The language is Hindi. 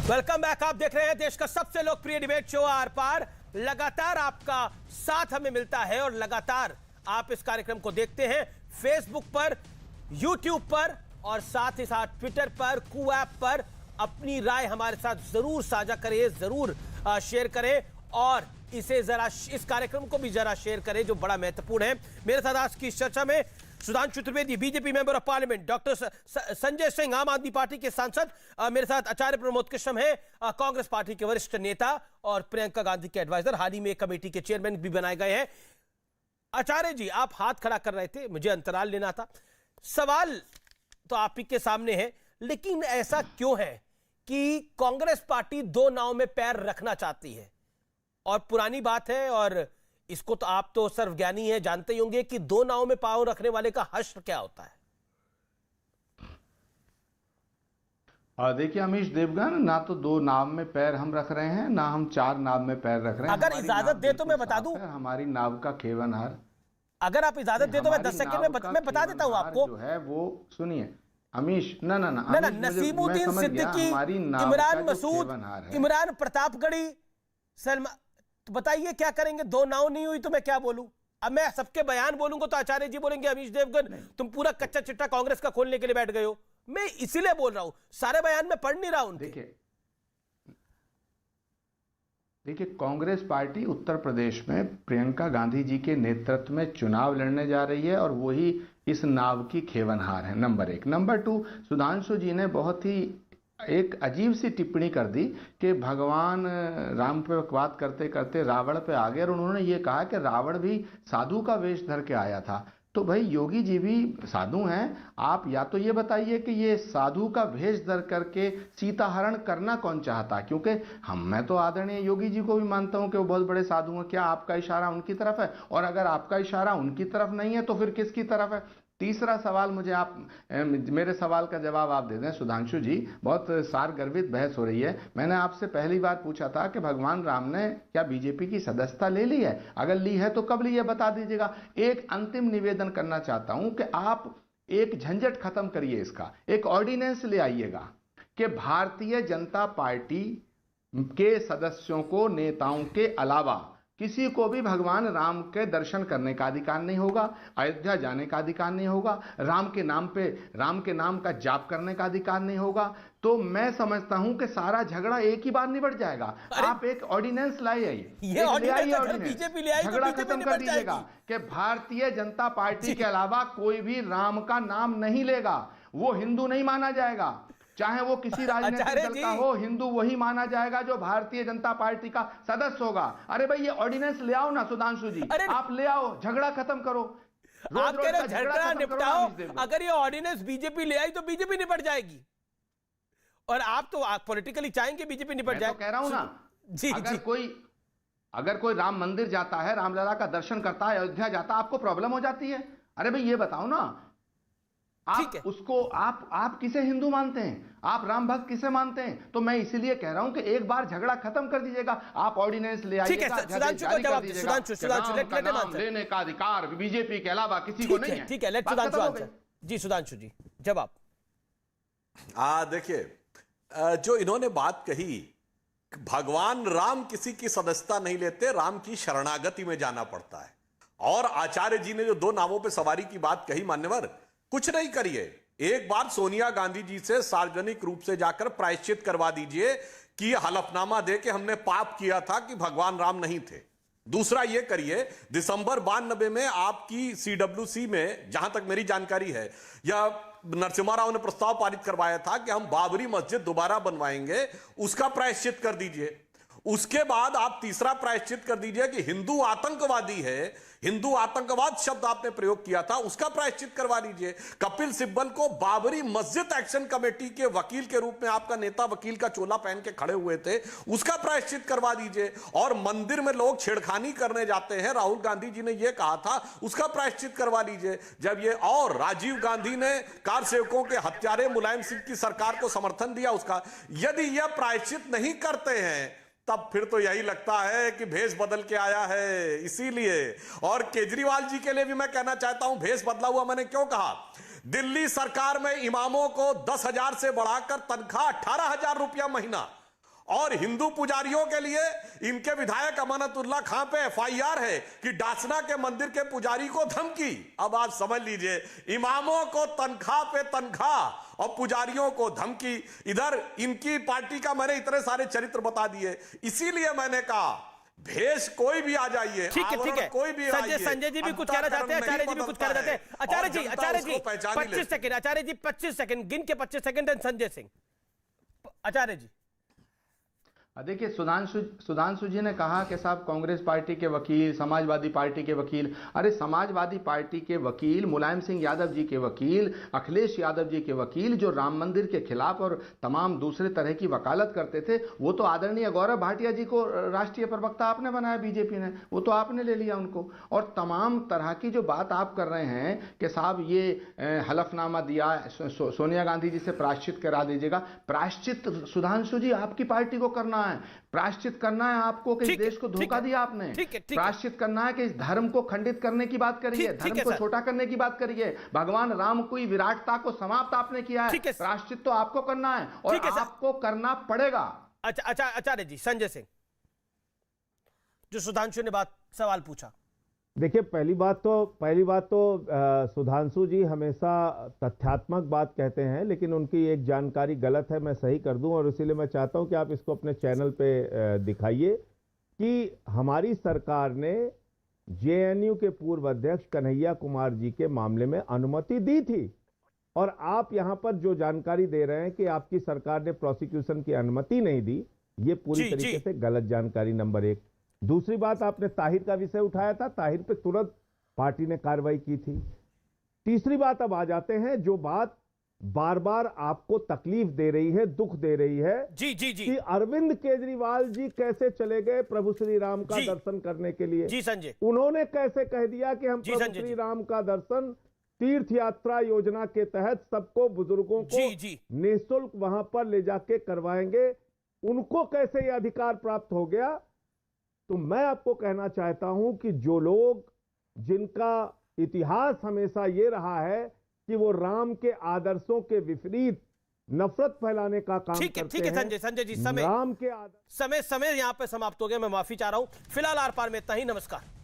Welcome back. आप देख रहे हैं देश का सबसे लोकप्रिय डिबेट शो आर पार। लगातार आपका साथ हमें मिलता है और लगातार आप इस कार्यक्रम को देखते हैं फेसबुक पर, यूट्यूब पर और साथ ही साथ ट्विटर पर, कू ऐप पर। अपनी राय हमारे साथ जरूर साझा करें, जरूर शेयर करें और इसे जरा इस कार्यक्रम को भी जरा शेयर करें जो बड़ा महत्वपूर्ण है। मेरे साथ आज की चर्चा में Sudhanshu Trivedi, BJP member of parliament, doctor Sanjay Singh, आम आदमी पार्टी के सांसद, मेरे साथ आचार्य प्रमोद कृष्ण है, कांग्रेस पार्टी के वरिष्ठ नेता और प्रियंका गांधी के एडवाइजर, हाल ही में कमेटी के चेयरमैन भी बनाए गए हैं। आचार्य जी, आप हाथ खड़ा कर रहे थे, मुझे अंतराल लेना था। सवाल तो आप ही के सामने है, लेकिन ऐसा क्यों है कि कांग्रेस पार्टी दो नाव में पैर रखना चाहती है? और पुरानी बात है और इसको तो आप तो सर्वज्ञानी हैं, जानते ही होंगे कि दो नाव में पांव रखने वाले का हश्र क्या होता है। देखिए अमीश देवगन, ना तो दो नाव में पैर हम रख रहे हैं, ना हम चार नाव में पैर रख रहे हैं। अगर इजाजत दे तो मैं बता दूं, हमारी नाव का खेवनहार, अगर आप इजाजत दे तो मैं 10 सेकंड में बता देता हूं आपको। जो है वो सुनिए अमीश, ना नसीमुद्दीन सिद्दीकी, इमरान मसूद, इमरान प्रतापगढ़ी, सलमान, तो बताइए क्या करेंगे? दो नाव नहीं हुई तो मैं क्या बोलूं? अब मैं सबके बयान बोलूंगा तो आचार्य जी बोलेंगे अमीश देवगन तुम पूरा कच्चा चिट्टा कांग्रेस का खोलने के लिए बैठ गए हो। मैं इसीलिए बोल रहा हूं, सारे बयान में पढ़ नहीं रहा हूं। देखिए कांग्रेस पार्टी उत्तर प्रदेश में प्रियंका गांधी जी के नेतृत्व में चुनाव लड़ने जा रही है और वही इस नाव की खेवनहार है, नंबर एक। नंबर टू, सुधांशु जी ने बहुत ही एक अजीब सी टिप्पणी कर दी कि भगवान राम पे बात करते करते रावण पे आ गए और उन्होंने ये कहा कि रावण भी साधु का वेश धर के आया था। तो भाई योगी जी भी साधु हैं, आप या तो ये बताइए कि ये साधु का भेष धर करके सीता हरण करना कौन चाहता? क्योंकि मैं तो आदरणीय योगी जी को भी मानता हूं कि वो बहुत बड़े साधु हैं। क्या आपका इशारा उनकी तरफ है? और अगर आपका इशारा उनकी तरफ नहीं है तो फिर किसकी तरफ है? तीसरा सवाल मुझे आप मेरे सवाल का जवाब आप दे दें सुधांशु जी। बहुत सारगर्भित बहस हो रही है। मैंने आपसे पहली बार पूछा था कि भगवान राम ने क्या बीजेपी की सदस्यता ले ली है? अगर ली है तो कब ली है बता दीजिएगा। एक अंतिम निवेदन करना चाहता हूं कि आप एक झंझट खत्म करिए, इसका एक ऑर्डिनेंस ले आइएगा कि भारतीय जनता पार्टी के सदस्यों को, नेताओं के अलावा किसी को भी भगवान राम के दर्शन करने का अधिकार नहीं होगा, अयोध्या जाने का अधिकार नहीं होगा, राम के नाम का जाप करने का अधिकार नहीं होगा। तो मैं समझता हूं कि सारा झगड़ा एक ही बार निबट जाएगा। आप एक ऑर्डिनेंस लाइए, बीजेपी ले आई, झगड़ा खत्म कर दीजिएगा कि भारतीय जनता पार्टी के अलावा कोई भी राम का नाम नहीं लेगा, वो हिंदू नहीं माना जाएगा। चाहे वो किसी राजनीतिक दल का हो, हिंदू वही माना जाएगा जो भारतीय जनता पार्टी का सदस्य होगा। अरे भाई ये ऑर्डिनेंस ले आओ ना सुधांशु जी, आप ले आओ, झगड़ा खत्म करो। आप कह रहे झगड़ा निपटाओ। अगर ये ऑर्डिनेंस बीजेपी ले आई तो बीजेपी निपट जाएगी और आप तो पॉलिटिकली चाहेंगे बीजेपी निपट जाए। तो कह रहा हूं ना जी, अगर कोई राम मंदिर जाता है, रामलला का दर्शन करता है, अयोध्या जाता है, आपको प्रॉब्लम हो जाती है? अरे भाई ये बताओ ना, आप उसको आप किसे हिंदू मानते हैं? आप राम भक्त किसे मानते हैं? तो मैं इसीलिए कह रहा हूं कि एक बार झगड़ा खत्म कर दीजिएगा। आप ऑर्डिनेंस ले आइएगा, लेने का अधिकार बीजेपी के अलावा किसी को नहीं है। ठीक है, लेट सुधांशु आंसर। जी सुधांशु जी जवाब। देखिए, जो इन्होंने बात कही, भगवान राम किसी की सदस्यता नहीं लेते, राम की शरणागति में जाना पड़ता है। और आचार्य जी ने जो दो नावों पर सवारी की बात कही, मान्यवर, कुछ नहीं करिए, एक बार सोनिया गांधी जी से सार्वजनिक रूप से जाकर प्रायश्चित करवा दीजिए कि हलफनामा दे के हमने पाप किया था कि भगवान राम नहीं थे। दूसरा ये करिए, दिसंबर 92 में आपकी सीडब्ल्यूसी में, जहां तक मेरी जानकारी है, या नरसिम्हा राव ने प्रस्ताव पारित करवाया था कि हम बाबरी मस्जिद दोबारा बनवाएंगे, उसका प्रायश्चित कर दीजिए। उसके बाद आप तीसरा प्रायश्चित कर दीजिए कि हिंदू आतंकवादी है, हिंदू आतंकवाद शब्द आपने प्रयोग किया था, उसका प्रायश्चित करवा दीजिए। कपिल सिब्बल को बाबरी मस्जिद एक्शन कमेटी के वकील के रूप में आपका नेता वकील का चोला पहन के खड़े हुए थे, उसका प्रायश्चित करवा दीजिए। और मंदिर में लोग छेड़खानी करने जाते हैं, राहुल गांधी जी ने यह कहा था, उसका प्रायश्चित करवा लीजिए। जब ये और राजीव गांधी ने कार सेवकों के हत्यारे मुलायम सिंह की सरकार को समर्थन दिया उसका, यदि यह प्रायश्चित नहीं करते हैं तब फिर तो यही लगता है कि भेष बदल के आया है। इसीलिए, और केजरीवाल जी के लिए भी मैं कहना चाहता हूं, भेष बदला हुआ मैंने क्यों कहा? दिल्ली सरकार में इमामों को 10,000 से बढ़ाकर तनख्वाह 18,000 रुपया महीना, और हिंदू पुजारियों के लिए इनके विधायक अमानतुल्लाह खां पे एफआईआर है कि डासना के मंदिर के पुजारी को धमकी। अब आप समझ लीजिए, इमामों को तनख्वाह पे तनख्वाह और पुजारियों को धमकी। इधर इनकी पार्टी का मैंने इतने सारे चरित्र बता दिए, इसीलिए मैंने कहा भेष कोई भी आ जाइए, ठीक है कोई भी संजय जी भी कुछ कहना चाहते हैं, आचार्य जी भी कुछ कहना चाहते हैं। आचार्य जी 25 सेकंड, आचार्य जी 25 सेकंड, गिन के 25 सेकंड। संजय सिंह, आचार्य जी। देखिए, सुधांशु जी ने कहा कि साहब कांग्रेस पार्टी के वकील, समाजवादी पार्टी के वकील, अरे समाजवादी पार्टी के वकील, मुलायम सिंह यादव जी के वकील, अखिलेश यादव जी के वकील, जो राम मंदिर के खिलाफ और तमाम दूसरे तरह की वकालत करते थे, वो तो आदरणीय गौरव भाटिया जी को राष्ट्रीय प्रवक्ता आपने बनाया, बीजेपी ने, वो तो आपने ले लिया उनको। और तमाम तरह की जो बात आप कर रहे हैं कि साहब ये हलफनामा दिया, सोनिया गांधी जी से प्रायश्चित करा दीजिएगा। प्रायश्चित सुधांशु जी आपकी पार्टी को करना है, प्रायश्चित करना है आपको कि इस देश को धोखा दिया आपने। प्रायश्चित करना है कि इस धर्म को खंडित करने की बात करिए, धर्म को छोटा करने की बात करिए, भगवान राम की विराटता को समाप्त आपने किया है। प्रायश्चित तो आपको करना है और आपको करना पड़ेगा। अच्छा आचार्य जी, संजय सिंह, जो सुधांशु ने सवाल पूछा। देखिए, पहली बात तो सुधांशु जी हमेशा तथ्यात्मक बात कहते हैं, लेकिन उनकी एक जानकारी गलत है, मैं सही कर दूं। और इसीलिए मैं चाहता हूं कि आप इसको अपने चैनल पे दिखाइए कि हमारी सरकार ने जेएनयू के पूर्व अध्यक्ष कन्हैया कुमार जी के मामले में अनुमति दी थी। और आप यहां पर जो जानकारी दे रहे हैं कि आपकी सरकार ने प्रोसिक्यूशन की अनुमति नहीं दी, ये पूरी तरीके से गलत जानकारी, नंबर एक। दूसरी बात, आपने ताहिर का विषय उठाया था, ताहिर पे तुरंत पार्टी ने कार्रवाई की थी। तीसरी बात, अब आ जाते हैं जो बात बार बार आपको तकलीफ दे रही है, दुख दे रही है, कि अरविंद केजरीवाल जी कैसे चले गए प्रभु श्री राम का दर्शन करने के लिए। जी संजय, उन्होंने कैसे कह दिया कि हम प्रभु श्री राम का दर्शन तीर्थ यात्रा योजना के तहत सबको, बुजुर्गों को निःशुल्क वहां पर ले जाके करवाएंगे। उनको कैसे यह अधिकार प्राप्त हो गया? तो मैं आपको कहना चाहता हूं कि जो लोग, जिनका इतिहास हमेशा ये रहा है कि वो राम के आदर्शों के विपरीत नफरत फैलाने का काम करते हैं। संजय जी, समय राम के समय यहां पे समाप्त हो गया। मैं माफी चाह रहा हूं। फिलहाल आर पार में इतना ही। नमस्कार।